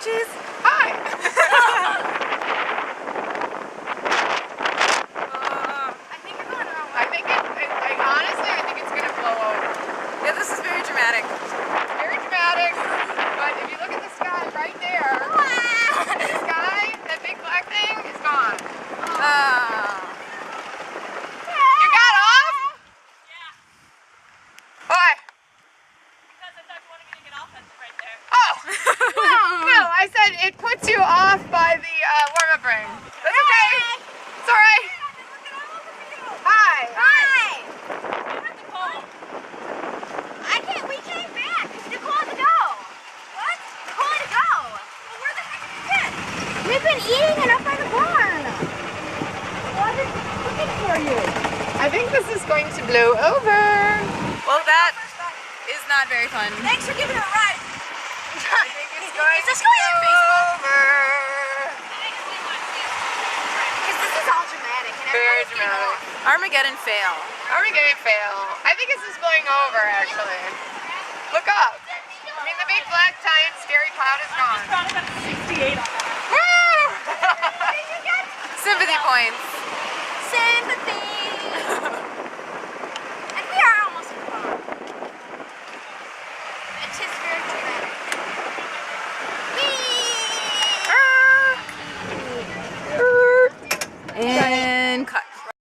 cheese? Hi. I think you're going the wrong I way. think honestly, I think it's gonna blow over. Yeah, this is very dramatic. Very dramatic, but if you look at the sky right there, the sky, that big black thing, is gone. You got off? Yeah, Why? because I thought you wanted me to get off at right there. Oh! No, I said it puts you off by the warm-up ring. That's okay. It's alright. Hi. Hi! You have to call. We came back. Nicole had to go. What? Nicole had to go. Well, where the heck have you been? We've been eating it up by the barn. Well, I've been looking for you. I think this is going to blow over. Well, that is not very fun. Thanks for giving it a ride. I think it's going Is this going on Facebook? over. Because this is all dramatic. And Very everybody's getting dramatic. off. Armageddon fail. Are we gonna fail? I think this is going over, actually. Look up. I mean, the big black giant scary cloud is gone. Found about 68 on that. Woo! What did you get? Sympathy points. Sympathy.